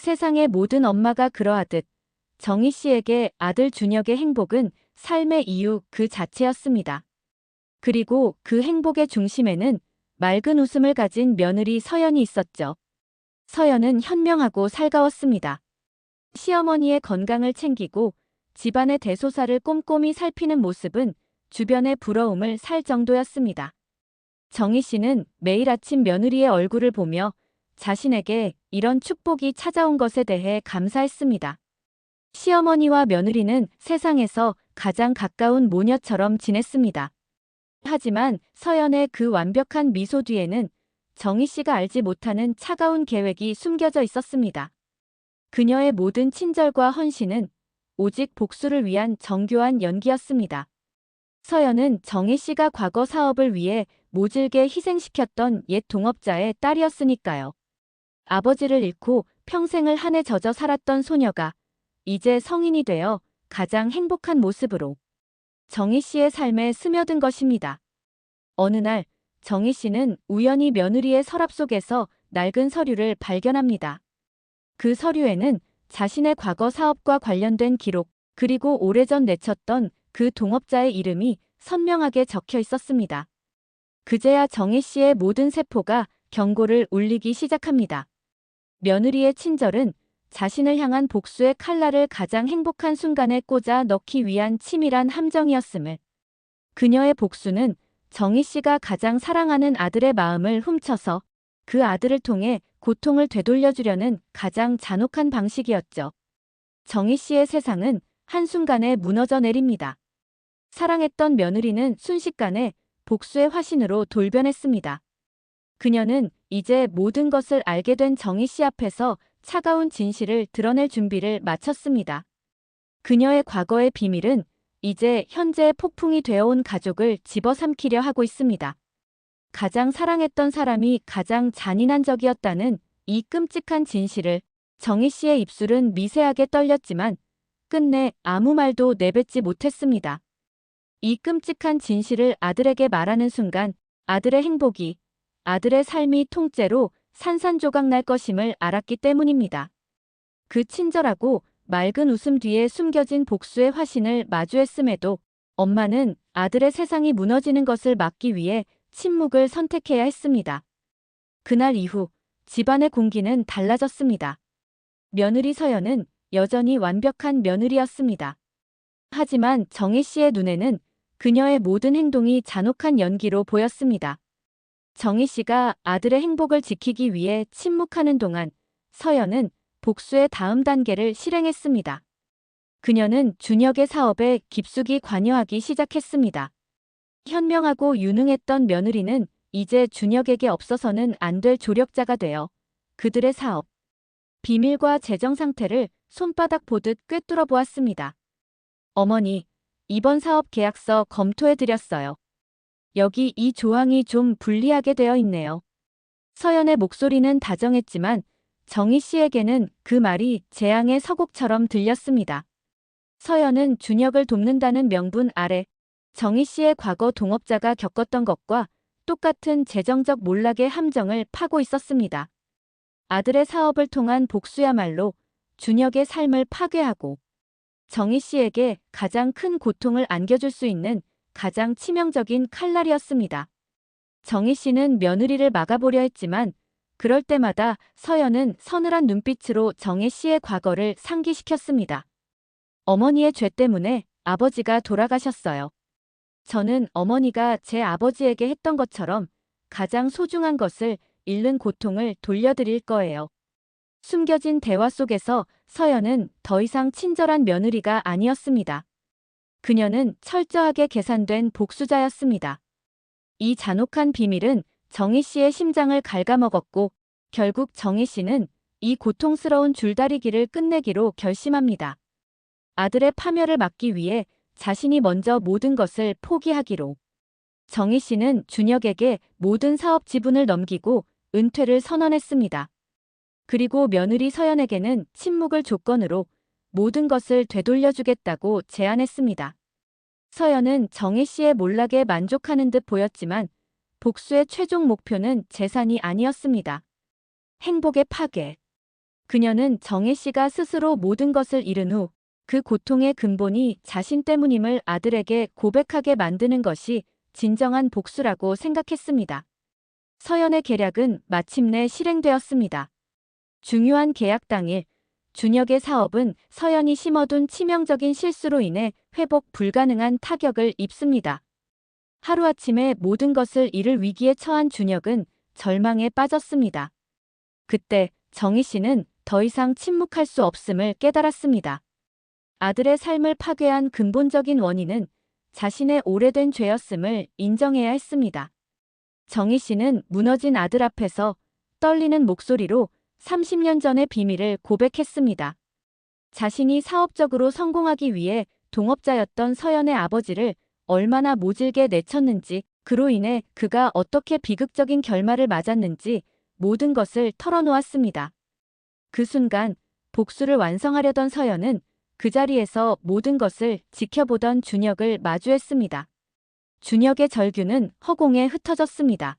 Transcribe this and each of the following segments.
세상의 모든 엄마가 그러하듯 정희 씨에게 아들 준혁의 행복은 삶의 이유 그 자체였습니다. 그리고 그 행복의 중심에는 맑은 웃음을 가진 며느리 서연이 있었죠. 서연은 현명하고 살가웠습니다. 시어머니의 건강을 챙기고 집안의 대소사를 꼼꼼히 살피는 모습은 주변의 부러움을 살 정도였습니다. 정희 씨는 매일 아침 며느리의 얼굴을 보며 자신에게 이런 축복이 찾아온 것에 대해 감사했습니다. 시어머니와 며느리는 세상에서 가장 가까운 모녀처럼 지냈습니다. 하지만 서연의 그 완벽한 미소 뒤에는 정희 씨가 알지 못하는 차가운 계획이 숨겨져 있었습니다. 그녀의 모든 친절과 헌신은 오직 복수를 위한 정교한 연기였습니다. 서연은 정희 씨가 과거 사업을 위해 모질게 희생시켰던 옛 동업자의 딸이었으니까요. 아버지를 잃고 평생을 한에 젖어 살았던 소녀가 이제 성인이 되어 가장 행복한 모습으로 정희 씨의 삶에 스며든 것입니다. 어느 날 정희 씨는 우연히 며느리의 서랍 속에서 낡은 서류를 발견합니다. 그 서류에는 자신의 과거 사업과 관련된 기록, 그리고 오래전 내쳤던 그 동업자의 이름이 선명하게 적혀 있었습니다. 그제야 정희 씨의 모든 세포가 경고를 울리기 시작합니다. 며느리의 친절은 자신을 향한 복수의 칼날을 가장 행복한 순간에 꽂아 넣기 위한 치밀한 함정이었음을, 그녀의 복수는 정희 씨가 가장 사랑하는 아들의 마음을 훔쳐서 그 아들을 통해 고통을 되돌려주려는 가장 잔혹한 방식이었죠. 정희 씨의 세상은 한순간에 무너져 내립니다. 사랑했던 며느리는 순식간에 복수의 화신으로 돌변했습니다. 그녀는 이제 모든 것을 알게 된 정희 씨 앞에서 차가운 진실을 드러낼 준비를 마쳤습니다. 그녀의 과거의 비밀은 이제 현재의 폭풍이 되어온 가족을 집어삼키려 하고 있습니다. 가장 사랑했던 사람이 가장 잔인한 적이었다는 이 끔찍한 진실을 정희 씨의 입술은 미세하게 떨렸지만 끝내 아무 말도 내뱉지 못했습니다. 이 끔찍한 진실을 아들에게 말하는 순간 아들의 행복이, 아들의 삶이 통째로 산산조각 날 것임을 알았기 때문입니다. 그 친절하고 맑은 웃음 뒤에 숨겨진 복수의 화신을 마주했음에도 엄마는 아들의 세상이 무너지는 것을 막기 위해 침묵을 선택해야 했습니다. 그날 이후 집안의 공기는 달라졌습니다. 며느리 서연은 여전히 완벽한 며느리였습니다. 하지만 정희 씨의 눈에는 그녀의 모든 행동이 잔혹한 연기로 보였습니다. 정희 씨가 아들의 행복을 지키기 위해 침묵하는 동안 서연은 복수의 다음 단계를 실행했습니다. 그녀는 준혁의 사업에 깊숙이 관여하기 시작했습니다. 현명하고 유능했던 며느리는 이제 준혁에게 없어서는 안 될 조력자가 되어 그들의 사업, 비밀과 재정 상태를 손바닥 보듯 꿰뚫어 보았습니다. 어머니, 이번 사업 계약서 검토해 드렸어요. 여기 이 조항이 좀 불리하게 되어 있네요. 서연의 목소리는 다정했지만 정희 씨에게는 그 말이 재앙의 서곡처럼 들렸습니다. 서연은 준혁을 돕는다는 명분 아래 정희 씨의 과거 동업자가 겪었던 것과 똑같은 재정적 몰락의 함정을 파고 있었습니다. 아들의 사업을 통한 복수야말로 준혁의 삶을 파괴하고 정희 씨에게 가장 큰 고통을 안겨줄 수 있는 가장 치명적인 칼날이었습니다. 정희 씨는 며느리를 막아보려 했지만 그럴 때마다 서연은 서늘한 눈빛으로 정희 씨의 과거를 상기시켰습니다. 어머니의 죄 때문에 아버지가 돌아가셨어요. 저는 어머니가 제 아버지에게 했던 것처럼 가장 소중한 것을 잃는 고통을 돌려드릴 거예요. 숨겨진 대화 속에서 서연은 더 이상 친절한 며느리가 아니었습니다. 그녀는 철저하게 계산된 복수자였습니다. 이 잔혹한 비밀은 정희 씨의 심장을 갉아먹었고 결국 정희 씨는 이 고통스러운 줄다리기를 끝내기로 결심합니다. 아들의 파멸을 막기 위해 자신이 먼저 모든 것을 포기하기로. 정희 씨는 준혁에게 모든 사업 지분을 넘기고 은퇴를 선언했습니다. 그리고 며느리 서연에게는 침묵을 조건으로 모든 것을 되돌려주겠다고 제안했습니다. 서연은 정희 씨의 몰락에 만족하는 듯 보였지만 복수의 최종 목표는 재산이 아니었습니다. 행복의 파괴. 그녀는 정혜 씨가 스스로 모든 것을 잃은 후 그 고통의 근본이 자신 때문임을 아들에게 고백하게 만드는 것이 진정한 복수라고 생각했습니다. 서연의 계략은 마침내 실행되었습니다. 중요한 계약 당일, 준혁의 사업은 서연이 심어둔 치명적인 실수로 인해 회복 불가능한 타격을 입습니다. 하루아침에 모든 것을 잃을 위기에 처한 준혁은 절망에 빠졌습니다. 그때 정희 씨는 더 이상 침묵할 수 없음을 깨달았습니다. 아들의 삶을 파괴한 근본적인 원인은 자신의 오래된 죄였음을 인정해야 했습니다. 정희 씨는 무너진 아들 앞에서 떨리는 목소리로 30년 전의 비밀을 고백했습니다. 자신이 사업적으로 성공하기 위해 동업자였던 서연의 아버지를 얼마나 모질게 내쳤는지, 그로 인해 그가 어떻게 비극적인 결말을 맞았는지 모든 것을 털어놓았습니다. 그 순간 복수를 완성하려던 서연은 그 자리에서 모든 것을 지켜보던 준혁을 마주했습니다. 준혁의 절규는 허공에 흩어졌습니다.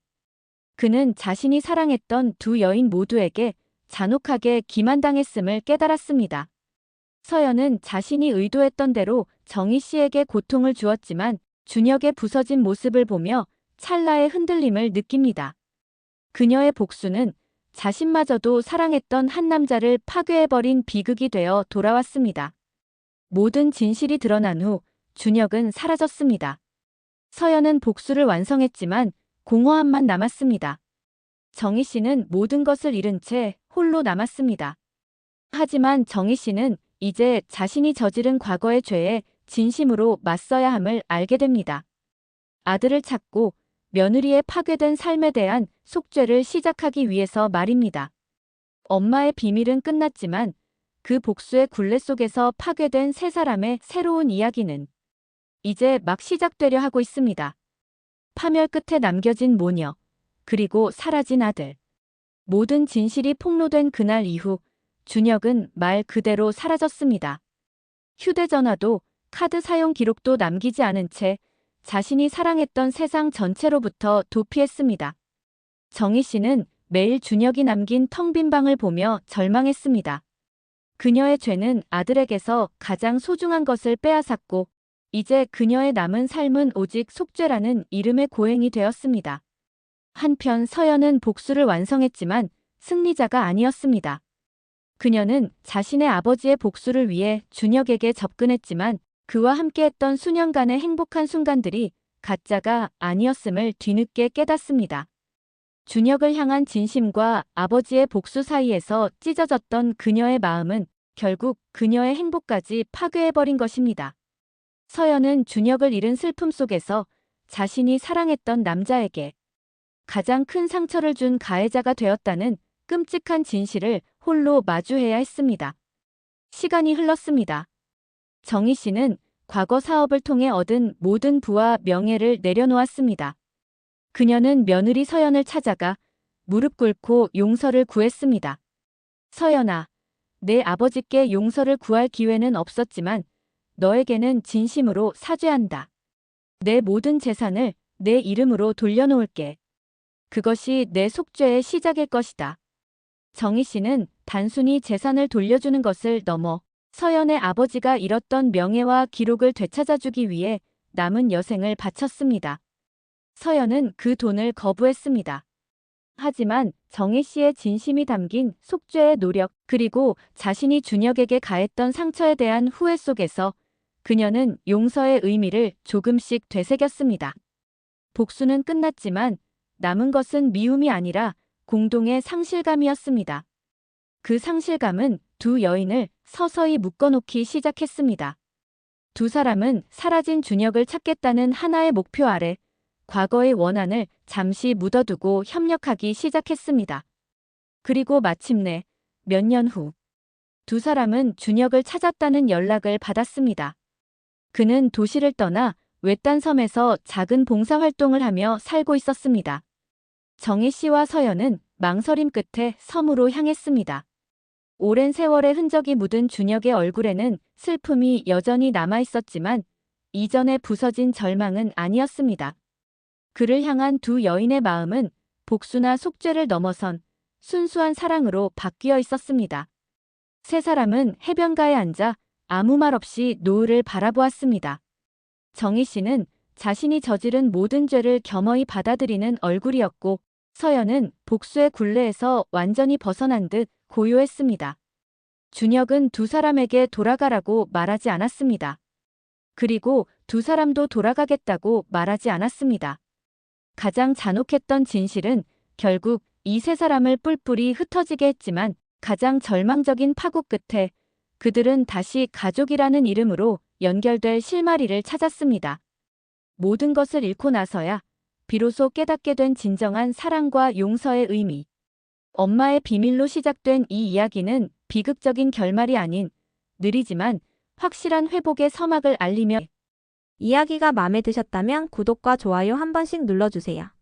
그는 자신이 사랑했던 두 여인 모두에게 잔혹하게 기만당했음을 깨달았습니다. 서연은 자신이 의도했던 대로 정희 씨에게 고통을 주었지만 준혁의 부서진 모습을 보며 찰나의 흔들림을 느낍니다. 그녀의 복수는 자신마저도 사랑했던 한 남자를 파괴해버린 비극이 되어 돌아왔습니다. 모든 진실이 드러난 후 준혁은 사라졌습니다. 서연은 복수를 완성했지만 공허함만 남았습니다. 정희 씨는 모든 것을 잃은 채 홀로 남았습니다. 하지만 정희 씨는 이제 자신이 저지른 과거의 죄에 진심으로 맞서야 함을 알게 됩니다. 아들을 찾고 며느리의 파괴된 삶에 대한 속죄를 시작하기 위해서 말입니다. 엄마의 비밀은 끝났지만 그 복수의 굴레 속에서 파괴된 세 사람의 새로운 이야기는 이제 막 시작되려 하고 있습니다. 파멸 끝에 남겨진 모녀, 그리고 사라진 아들. 모든 진실이 폭로된 그날 이후 준혁은 말 그대로 사라졌습니다. 휴대전화도 카드 사용 기록도 남기지 않은 채 자신이 사랑했던 세상 전체로부터 도피했습니다. 정희 씨는 매일 준혁이 남긴 텅 빈 방을 보며 절망했습니다. 그녀의 죄는 아들에게서 가장 소중한 것을 빼앗았고 이제 그녀의 남은 삶은 오직 속죄라는 이름의 고행이 되었습니다. 한편 서연은 복수를 완성했지만 승리자가 아니었습니다. 그녀는 자신의 아버지의 복수를 위해 준혁에게 접근했지만 그와 함께했던 수년간의 행복한 순간들이 가짜가 아니었음을 뒤늦게 깨닫습니다. 준혁을 향한 진심과 아버지의 복수 사이에서 찢어졌던 그녀의 마음은 결국 그녀의 행복까지 파괴해버린 것입니다. 서연은 준혁을 잃은 슬픔 속에서 자신이 사랑했던 남자에게 가장 큰 상처를 준 가해자가 되었다는 끔찍한 진실을 홀로 마주해야 했습니다. 시간이 흘렀습니다. 정희 씨는 과거 사업을 통해 얻은 모든 부와 명예를 내려놓았습니다. 그녀는 며느리 서연을 찾아가 무릎 꿇고 용서를 구했습니다. 서연아, 내 아버지께 용서를 구할 기회는 없었지만 너에게는 진심으로 사죄한다. 내 모든 재산을 내 이름으로 돌려놓을게. 그것이 내 속죄의 시작일 것이다. 정희 씨는 단순히 재산을 돌려주는 것을 넘어 서연의 아버지가 잃었던 명예와 기록을 되찾아주기 위해 남은 여생을 바쳤습니다. 서연은 그 돈을 거부했습니다. 하지만 정희 씨의 진심이 담긴 속죄의 노력, 그리고 자신이 준혁에게 가했던 상처에 대한 후회 속에서 그녀는 용서의 의미를 조금씩 되새겼습니다. 복수는 끝났지만 남은 것은 미움이 아니라 공동의 상실감이었습니다. 그 상실감은 두 여인을 서서히 묶어놓기 시작했습니다. 두 사람은 사라진 준혁을 찾겠다는 하나의 목표 아래 과거의 원한을 잠시 묻어두고 협력하기 시작했습니다. 그리고 마침내 몇 년 후 두 사람은 준혁을 찾았다는 연락을 받았습니다. 그는 도시를 떠나 외딴 섬에서 작은 봉사활동을 하며 살고 있었습니다. 정희 씨와 서연은 망설임 끝에 섬으로 향했습니다. 오랜 세월의 흔적이 묻은 준혁의 얼굴에는 슬픔이 여전히 남아있었지만 이전에 부서진 절망은 아니었습니다. 그를 향한 두 여인의 마음은 복수나 속죄를 넘어선 순수한 사랑으로 바뀌어 있었습니다. 세 사람은 해변가에 앉아 아무 말 없이 노을을 바라보았습니다. 정희 씨는 자신이 저지른 모든 죄를 겸허히 받아들이는 얼굴이었고, 서연은 복수의 굴레에서 완전히 벗어난 듯 고요했습니다. 준혁은 두 사람에게 돌아가라고 말하지 않았습니다. 그리고 두 사람도 돌아가겠다고 말하지 않았습니다. 가장 잔혹했던 진실은 결국 이 세 사람을 뿔뿔이 흩어지게 했지만, 가장 절망적인 파국 끝에 그들은 다시 가족이라는 이름으로 연결될 실마리를 찾았습니다. 모든 것을 잃고 나서야 비로소 깨닫게 된 진정한 사랑과 용서의 의미. 엄마의 비밀로 시작된 이 이야기는 비극적인 결말이 아닌 느리지만 확실한 회복의 서막을 알리며 이야기가 마음에 드셨다면 구독과 좋아요 한 번씩 눌러주세요.